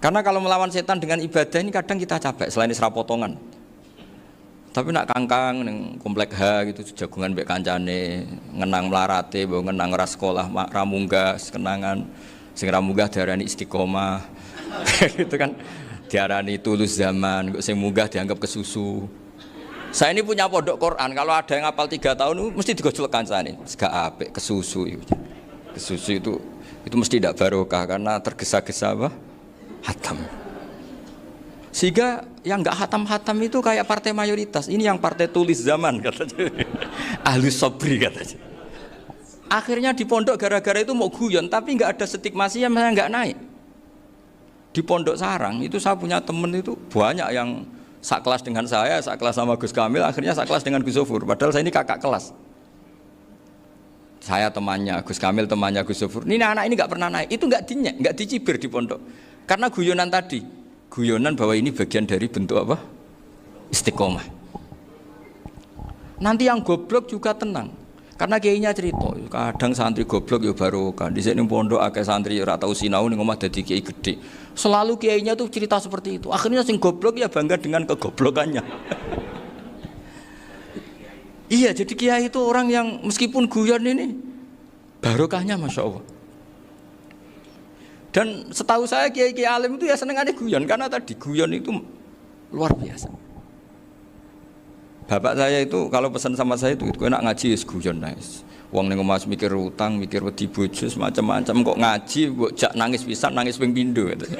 Karena kalau melawan setan dengan ibadah ini kadang kita capek selain isra potongan. Tapi nak kangkang ning komplek H gitu jagungan mbek kancane, ngenang melarate, mbok ngenang ras sekolah ramunggah kenangan sing ramunggah diarani istiqomah. Gitu kan diarani tulus zaman, kok sing munggah dianggap kesusu. Saya ini punya pondok Quran, kalau ada yang hafal 3 tahun mesti digojlok kancane, gak apik kesusu itu. Kesusu itu mesti tidak barokah karena tergesa-gesa apa? Hatam. Sehingga yang nggak hatam-hatam itu kayak partai mayoritas. Ini yang partai tulis zaman katanya. Ahlus sobri katanya. Akhirnya di pondok gara-gara itu mau guyon, tapi nggak ada stigmasi yang nggak naik. Di pondok sarang itu saya punya temen itu banyak yang sekelas dengan saya, sekelas sama Gus Kamil, akhirnya sekelas dengan Gus Sofur. Padahal saya ini kakak kelas. Saya temannya Gus Kamil, temannya Gus Sofur. Ini anak ini nggak pernah naik. Itu nggak dinyek, nggak dicibir di pondok. Karena guyonan tadi. Guyonan bahwa ini bagian dari bentuk apa? Istiqomah. Nanti yang goblok juga tenang. Karena kiainya cerita, kadang santri goblok ya barokah. Di sini pondok akeh santri ora tau sinau ning omah dadi kiai gede. Selalu kiainya tuh cerita seperti itu. Akhirnya sing goblok ya bangga dengan kegoblokannya. Iya, jadi kiai itu orang yang meskipun guyon ini barokahnya Masya Allah. Dan setahu saya kiai-kiai alim itu ya senengannya guyon, karena tadi guyon itu luar biasa. Bapak saya itu kalau pesan sama saya itu enak ngaji ya guyon nice. Wong ning omah mikir utang, mikir wedi bojo macam-macam kok ngaji kok jak nangis pisan, nangis ping pindho gitu.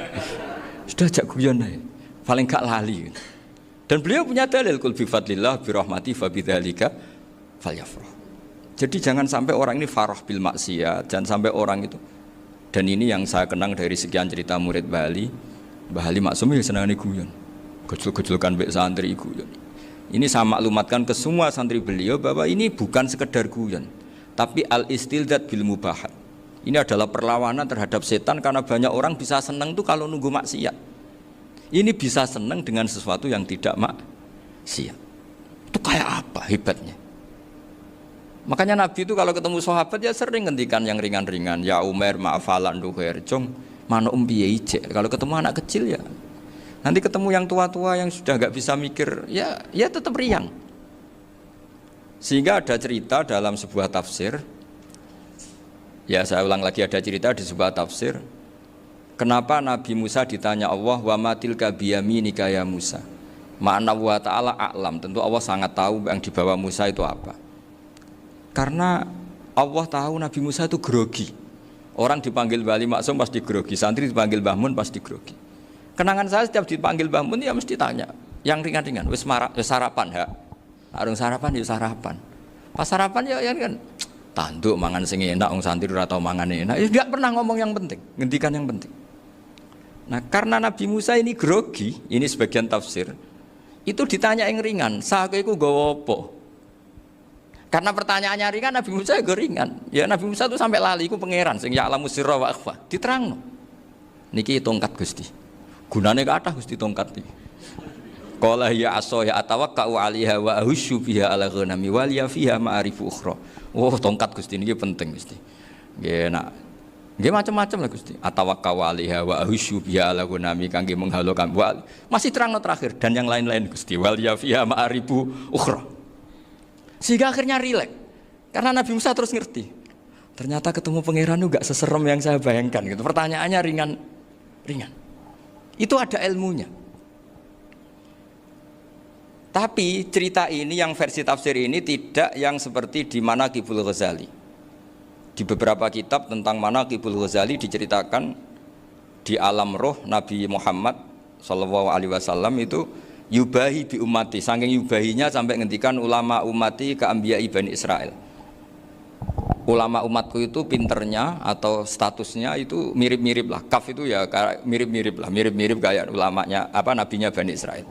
Sudah jak guyon ae. Paling gak lali. Dan beliau punya dalil kul bi fadlillah bi rahmati fa bidzalika falyafrah. Jadi jangan sampai orang ini farah bil maksiat, jangan sampai orang itu. Dan ini yang saya kenang dari sekian cerita murid Bali. Mbah Ali Maksum ya senangane guyon. Gejol-gejolkan mbek santri guyon. Ini saya maklumatkan ke semua santri beliau bahwa ini bukan sekedar guyon, tapi al-istildad bil mubahat. Ini adalah perlawanan terhadap setan karena banyak orang bisa senang tuh kalau nunggu maksiat. Ini bisa senang dengan sesuatu yang tidak maksiat. Itu kayak apa hebatnya? Makanya Nabi itu kalau ketemu sahabat ya sering ngendikan yang ringan-ringan. Ya Umar ma'afalan duher jong mana piye ije. Kalau ketemu anak kecil ya. Nanti ketemu yang tua-tua yang sudah nggak bisa mikir ya tetap riang. Sehingga ada cerita dalam sebuah tafsir. Ya saya ulang lagi, ada cerita di sebuah tafsir. Kenapa Nabi Musa ditanya Allah wa matilka biyaminika ya Musa. Ma'ana wa ta'ala a'lam. Tentu Allah sangat tahu yang dibawa Musa itu apa. Karena Allah tahu Nabi Musa itu grogi. Orang dipanggil Wali Maksum pasti grogi, santri dipanggil Mbah Mun pasti grogi. Kenangan saya setiap dipanggil Mbah Mun ya mesti tanya, yang ringan-ringan, wis sarapan ha. Arung sarapan ya sarapan. Pas sarapan ya kan tanduk mangan sing enak, wong santri ora tau mangan enak. Ya enggak pernah ngomong yang penting, ngendikan yang penting. Nah, karena Nabi Musa ini grogi, ini sebagian tafsir. Itu ditanya yang ringan, "Sakowe iku nggawa apa?" Karena pertanyaannya ringan, Nabi Musa juga ringan. Ya Nabi Musa itu sampai lali, itu pangeran sing ya'lamu sirra wa akhfa. Diterangno. Niki tongkat Gusti. Gunane kathah Gusti tongkat iki. Qala ya aso ya atawakka'u 'alaiha wa ahusyu biha 'ala ghanami wal ya fiha ma'arifu ukhra. Oh, tongkat Gusti niki penting Gusti. Nggih nak. Nggih macam-macam lah Gusti. Atawakka'u 'alaiha wa ahusyu biha 'ala ghanami kangge menghalokan. Masih terangno terakhir dan yang lain-lain Gusti. Wal ya fiha ma'arifu ukhra. Sehingga akhirnya rileks. Karena Nabi Musa terus ngerti. Ternyata ketemu pangeran itu gak seserem yang saya bayangkan gitu. Pertanyaannya ringan. Itu ada ilmunya. Tapi cerita ini yang versi tafsir ini tidak yang seperti di Manaqibul Ghazali. Di beberapa kitab tentang Manaqibul Ghazali diceritakan di alam roh Nabi Muhammad SAW itu yubahi bi ummati, saking yubahinya sampai ngendikan ulama ummati ke anbiya'i Bani Israel. Ulama umatku itu pinternya atau statusnya itu mirip-mirip lah. Kaf itu ya mirip-mirip lah, mirip-mirip kayak ulamanya nabinya Bani Israel.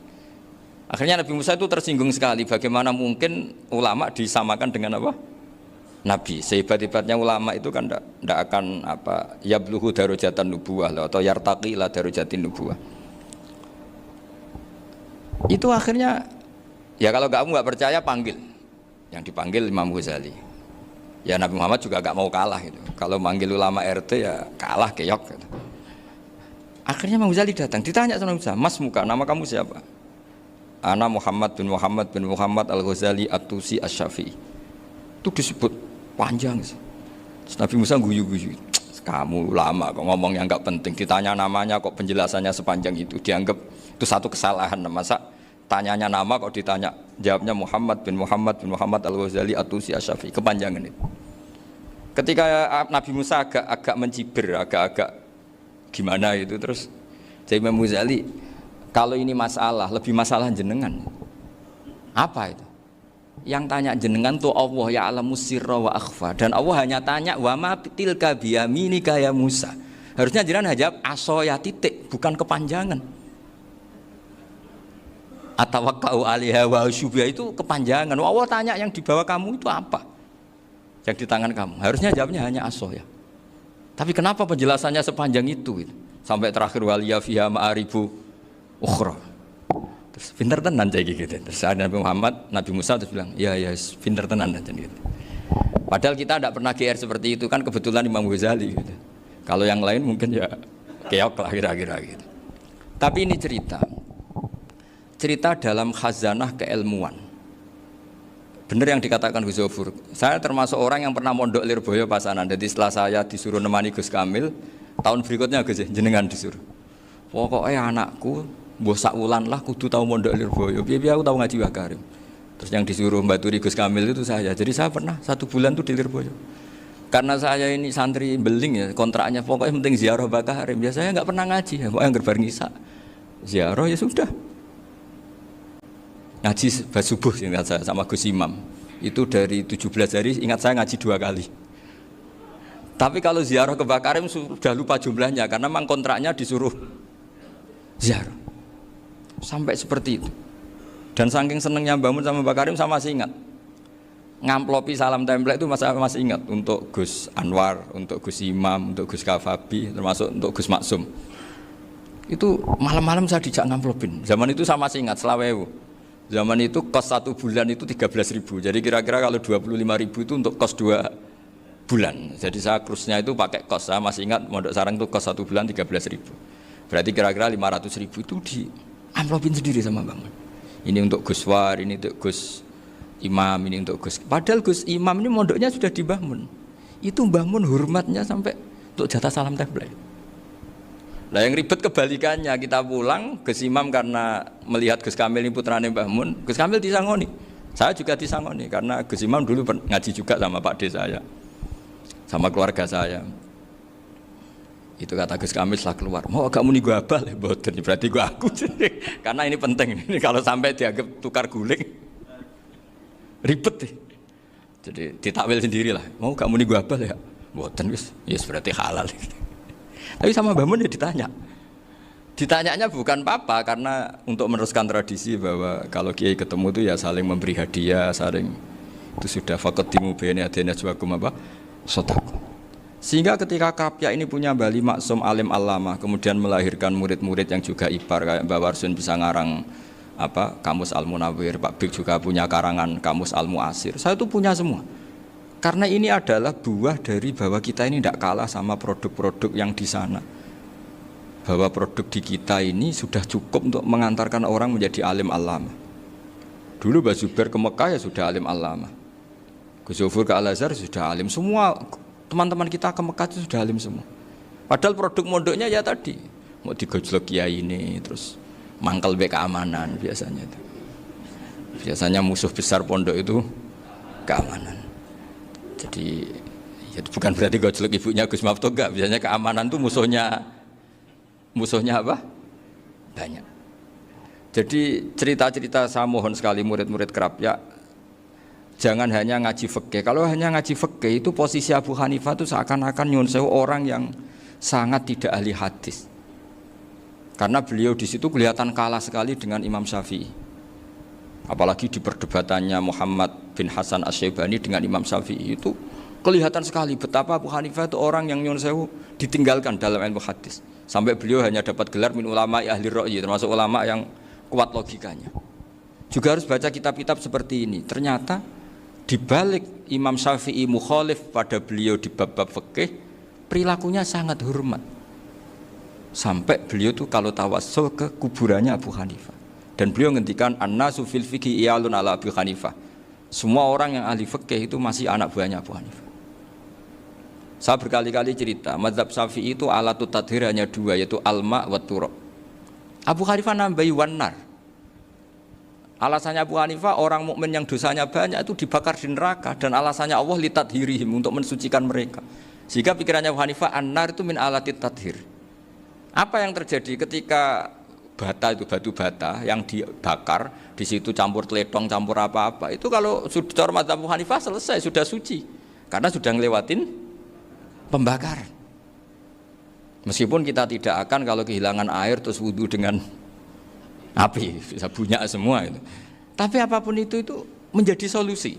Akhirnya Nabi Musa itu tersinggung sekali, bagaimana mungkin ulama disamakan dengan apa? Nabi. Sehebat-hebatnya ulama itu kan tidak akan yabluhu darajatan nubuwah atau yartaqi ila darajatin nubuwah. Itu akhirnya ya kalau kamu nggak percaya panggil, yang dipanggil Imam Ghazali. Ya Nabi Muhammad juga nggak mau kalah gitu. Kalau manggil ulama RT ya kalah keok gitu. Akhirnya Imam Ghazali datang, ditanya sama Musa, Mas Muka, nama kamu siapa? Ana Muhammad bin Muhammad Al-Ghazali At-Tusi Asy-Syafi'i. Itu disebut panjang sih. Terus Nabi Musa guyu-guyu. Kamu lama kok ngomong yang enggak penting, ditanya namanya kok penjelasannya sepanjang itu, dianggap itu satu kesalahan. Masa tanyanya nama kok ditanya, jawabnya Muhammad bin Muhammad Al-Ghazali At-Tusi Asy-Syafi'i, kepanjangan itu. Ketika Nabi Musa agak mencibir, agak gimana itu, terus jadi Imam Ghazali, kalau ini masalah, lebih masalah jenengan. Apa itu? Yang tanya jenengan tuh Allah ya alamu sirra wa akhfa, dan Allah hanya tanya wa ma tilka biyaminika ya Musa. Harusnya jenengan jawab asoya titik, bukan kepanjangan. Atawakkau 'alaiha wa syubha itu kepanjangan. Allah tanya yang di bawah kamu itu apa? Yang di tangan kamu. Harusnya jawabnya hanya asoya. Tapi kenapa penjelasannya sepanjang itu? Sampai terakhir waliya fiha ma'aribu ukhra. Terus pinter tenan kayak gitu. Terus ada Nabi Musa terus bilang, ya pinter tenan gitu. Padahal kita tidak pernah GR seperti itu, kan kebetulan Imam Ghazali gitu. Kalau yang lain mungkin ya keok lah kira-kira gitu. Tapi ini cerita dalam khazanah keilmuan. Benar yang dikatakan Gus Zofur. Saya termasuk orang yang pernah mondok Lirboyo Pasanan. Jadi setelah saya disuruh nemani Gus Kamil, tahun berikutnya Gus jenengan disuruh. Pokoknya anakku mbah sak wulan lah kudu tau mondok Lirboyo. Piye aku tau ngaji Wakarim. Terus yang disuruh mbaturi Gus Kamil itu saya. Jadi saya pernah 1 bulan tuh di Lirboyo. Karena saya ini santri beling ya, kontraknya pokoknya penting ziarah Bakarim. Biasanya nggak pernah ngaji, ya, pokoknya gerbar ngisa. Ziarah ya sudah. Ngaji subuh ingat saya sama Gus Imam. Itu dari 17 hari ingat saya ngaji 2 kali. Tapi kalau ziarah ke Bakarim sudah lupa jumlahnya karena memang kontraknya disuruh ziarah. Sampai seperti itu. Dan saking senengnya bangun sama Bakarim saya masih ingat. Ngamplopi salam template itu masih ingat untuk Gus Anwar, untuk Gus Imam, untuk Gus Kafabi, termasuk untuk Gus Maksum. Itu malam-malam saya dijak ngamplopin. Zaman itu saya masih ingat selawewu. Zaman itu kos 1 bulan itu 13.000. Jadi kira-kira kalau 25.000 itu untuk kos 2 bulan. Jadi saya krusnya itu pakai kos. Saya masih ingat Mondok Sarang itu kos 1 bulan 13.000. Berarti kira-kira 500.000 itu di amplopin sendiri sama Bangun. Ini untuk Gus War, ini untuk Gus Imam, ini untuk Gus. Padahal Gus Imam ini mondoknya sudah di Mbah Mun. Itu Mbah Mun hormatnya sampai untuk jatah salam template. Nah yang ribet kebalikannya, kita pulang Gus Imam karena melihat Gus Kamil ini putrane Mbah Mun, Gus Kamil disangoni. Saya juga disangoni karena Gus Imam dulu ngaji juga sama Pak D saya, sama keluarga saya. Itu kata Gus Kamil setelah keluar, mau agak muni gua abal, boten berarti gua aku. Karena ini penting, ini kalau sampai dianggap tukar guling, ribet deh. Jadi ditakwil sendirilah, mau gak muni gua abal ya, boten wis, yes berarti halal. Tapi sama Mbah Mun ya ditanya. Ditanyanya bukan apa karena untuk meneruskan tradisi bahwa kalau kiai ketemu itu ya saling memberi hadiah, saling itu sudah faqaddimu baina yadayna juakum apa? Sedekah. Sehingga ketika Krapyak ini punya Bali Maksum alim alama, kemudian melahirkan murid-murid yang juga ipar kayak Mbah Warsun bisa ngarang apa Kamus Al-Munawwir, Pak Bik juga punya karangan Kamus Al-Mu'asir. Saya itu punya semua. Karena ini adalah buah dari bahwa kita ini tidak kalah sama produk-produk yang di sana. Bahwa produk di kita ini sudah cukup untuk mengantarkan orang menjadi alim alama. Dulu Mbah Zubair ke Mekah ya sudah alim alama. Gus Zofur ke Al-Azhar sudah alim. Semua teman-teman kita ke Mekah itu sudah alim semua. Padahal produk mondoknya ya tadi mau digojlok kiai ini, terus mangkel be keamanan biasanya itu. Biasanya musuh besar pondok itu keamanan. Jadi ya bukan berarti gojlok ibunya Gus Maftuh enggak, biasanya keamanan itu musuhnya apa? Banyak. Jadi cerita-cerita saya mohon sekali murid-murid Krapyak jangan hanya ngaji fikih. Kalau hanya ngaji fikih itu posisi Abu Hanifah itu seakan-akan nyuwun sewu orang yang sangat tidak ahli hadis. Karena beliau di situ kelihatan kalah sekali dengan Imam Syafi'i. Apalagi di perdebatannya Muhammad bin Hasan Asy-Syaibani dengan Imam Syafi'i itu kelihatan sekali betapa Abu Hanifah itu orang yang nyuwun sewu ditinggalkan dalam ilmu hadis. Sampai beliau hanya dapat gelar min ulama ahli ra'yi, termasuk ulama yang kuat logikanya. Juga harus baca kitab-kitab seperti ini. Ternyata di balik Imam Syafi'i mukhalif pada beliau di bab-bab fikih, perilakunya sangat hormat. Sampai beliau tuh kalau tawassul ke kuburannya Abu Hanifah. Dan beliau ngendikan an-nasu fil fiqhi iyalun ala Abu Hanifah. Semua orang yang ahli fikih itu masih anak buahnya Abu Hanifah. Saya berkali-kali cerita, mazhab Syafi'i itu alatut tadhir hanya dua, yaitu alma wa turab. Abu Hanifah nambahi wanar. Alasannya Abu Hanifah, orang mukmin yang dosanya banyak itu dibakar di neraka, dan alasannya Allah litadhirihim, untuk mensucikan mereka. Sehingga pikirannya Abu Hanifah, an-nar itu min alatit tadhir. Apa yang terjadi ketika bata itu batu bata yang dibakar, di situ campur teletong, campur apa-apa, itu kalau sudah mazhab Abu Hanifah selesai, sudah suci, karena sudah ngelewatin pembakaran. Meskipun kita tidak akan kalau kehilangan air terus wudhu dengan api, bisa bunyak semua itu. Tapi apapun itu menjadi solusi.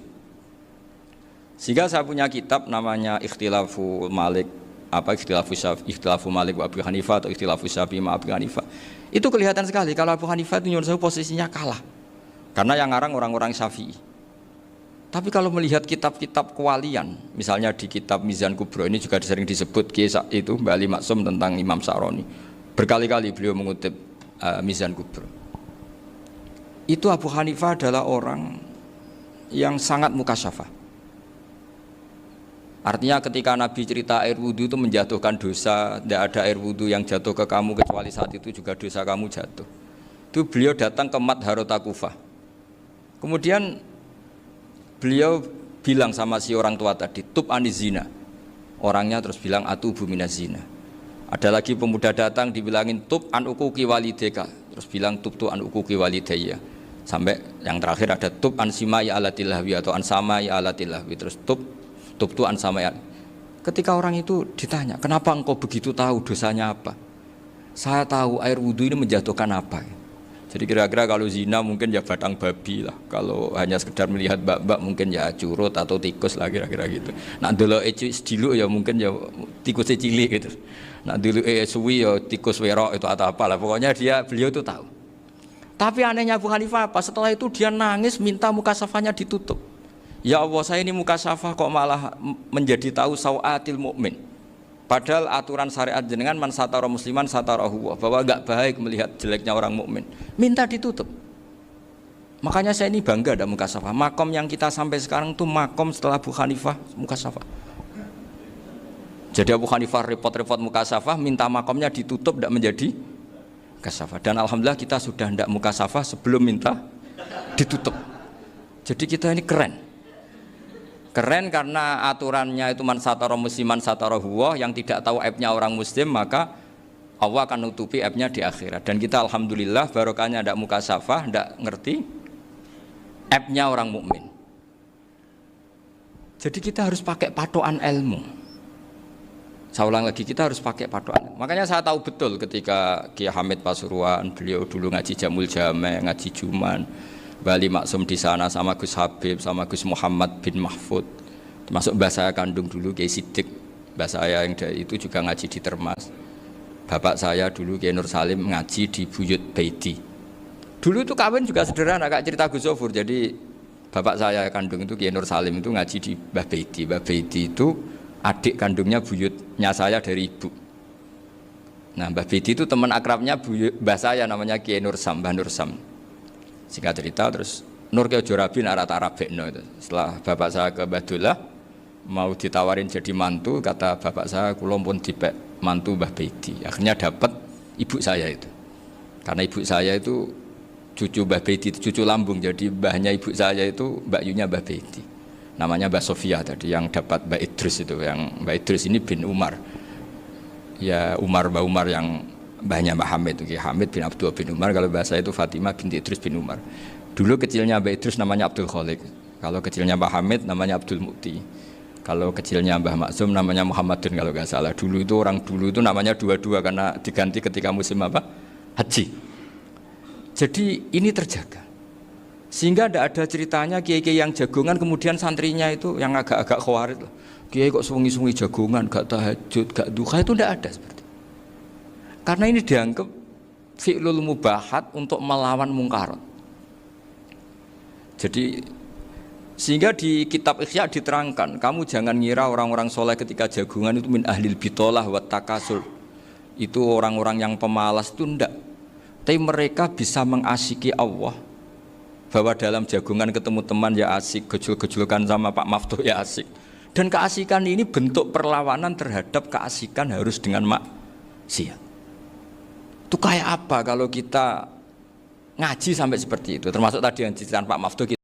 Sehingga saya punya kitab namanya Ikhtilafu Malik, Ikhtilafu Malik wa Abu Hanifah atau Ikhtilafu Syafi'i ma Abu Hanifah. Itu kelihatan sekali kalau Abu Hanifah itu nyuruh saya posisinya kalah. Karena yang ngarang orang-orang Syafi'i. Tapi kalau melihat kitab-kitab kewalian, misalnya di kitab Mizan Kubro, ini juga sering disebut kisah itu Mbak Ali Maksum tentang Imam Sa'roni. Berkali-kali beliau mengutip Mizan Kubro. Itu Abu Hanifah adalah orang yang sangat mukasyafah. Artinya ketika Nabi cerita air wudhu itu menjatuhkan dosa, tidak ada air wudhu yang jatuh ke kamu kecuali saat itu juga dosa kamu jatuh. Itu beliau datang ke Madharota Kufah. Kemudian beliau bilang sama si orang tua tadi, tub anizina. Orangnya terus bilang atubu minazina. Ada lagi pemuda datang dibilangin tub an ukuki walideka. Terus bilang tub tu an ukuki walidaya. Sampai yang terakhir ada tub an simai alatilahwi atau an samai alatilahwi. Terus tub tu an samai. Ketika orang itu ditanya, kenapa engkau begitu tahu dosanya apa? Saya tahu air wudhu ini menjatuhkan apa. Jadi kira-kira kalau zina mungkin ya batang babi lah. Kalau hanya sekedar melihat bak-bak mungkin ya curut atau tikus lah kira-kira gitu. Nak dulu sediluk ya mungkin ya tikus cilik gitu. Nak dulu suwi ya tikus werok itu atau apalah. Pokoknya beliau itu tahu. Tapi anehnya Abu Hanifah apa? Setelah itu dia nangis minta mukasafahnya ditutup. Ya Allah, saya ini mukasafah kok malah menjadi tahu sawatil mukmin. Padahal aturan syariat jenengan man satara musliman satarahu, bahwa enggak baik melihat jeleknya orang mukmin. Minta ditutup. Makanya saya ini bangga ada mukasafah. Makom yang kita sampai sekarang itu makom setelah Abu Hanifah mukasafah. Jadi Abu Hanifah repot-repot mukasafah, minta makomnya ditutup tidak menjadi mukasafah. Dan alhamdulillah kita sudah tidak mukasafah sebelum minta ditutup. Jadi kita ini keren. Keren karena aturannya itu man satara musliman satara huwa, yang tidak tahu aibnya orang muslim maka Allah akan nutupi aibnya di akhirat. Dan kita alhamdulillah barokahnya tidak mukasafah, tidak ngerti aibnya orang mukmin. Jadi kita harus pakai patokan ilmu. Saya ulang lagi, kita harus pakai patokan. Makanya saya tahu betul ketika Kiai Hamid Pasuruan, beliau dulu ngaji Jamul Jame, ngaji Juman, Bali Maksum di sana sama Gus Habib, sama Gus Muhammad bin Mahfud, termasuk mbah saya kandung dulu Kiai Sidik, mbah saya yang dari itu juga ngaji di Termas. Bapak saya dulu Kiai Nur Salim ngaji di Buyut Baiti. Dulu itu kawin juga sederhana, kayak cerita Gus Zofur. Jadi bapak saya kandung itu Kiai Nur Salim itu ngaji di Mbah Baiti. Mbah Baiti itu adik kandungnya buyutnya saya dari ibu. Nah Mbah Baiti itu teman akrabnya mbah saya namanya Kiai Nur Sam, Mbah Nur Sam. Singkat cerita terus Nur Kiai Jorabi narat Arabekno itu. Setelah bapak saya ke Badullah mau ditawarin jadi mantu, kata bapak saya kula pun dipek mantu Mbah Baiti. Akhirnya dapat ibu saya itu. Karena ibu saya itu cucu Mbah Baiti, cucu lambung. Jadi mbahnya ibu saya itu Mbak Yunya Mbah Baiti. Namanya Mbak Sofia tadi yang dapat Mbak Idris itu. Yang Mbak Idris ini bin Umar. Ya Mbak Umar yang mbahnya Mbak Hamid, Hamid bin Abdul bin Umar. Kalau bahasa itu Fatimah binti Idris bin Umar. Dulu kecilnya Mbak Idris namanya Abdul Khalik. Kalau kecilnya Mbak Hamid namanya Abdul Mukti. Kalau kecilnya Mbah Maksum namanya Muhammadun kalau nggak salah. Dulu itu namanya dua-dua karena diganti ketika musim apa? Haji. Jadi ini terjaga. Sehingga tidak ada ceritanya kiai-kiai yang jagongan kemudian santrinya itu yang agak-agak khawarit. Kiai kok sungi-sungi jagongan, gak tahajud, gak duha, itu tidak ada seperti. Karena ini dianggap fi'lul mubahat untuk melawan mungkarat. Jadi sehingga di kitab Ikhya diterangkan, kamu jangan ngira orang-orang soleh ketika jagungan itu min ahlil bitolah wa takasul. itu orang-orang yang pemalas itu ndak. Tapi mereka bisa mengasyiki Allah. Bahwa dalam jagungan ketemu teman ya asik, gejul-gejulkan sama Pak Maftuh ya asik. Dan keasikan ini bentuk perlawanan terhadap keasikan harus dengan maksiat. Itu kayak apa kalau kita ngaji sampai seperti itu? Termasuk tadi yang diceritakan Pak Maftuh,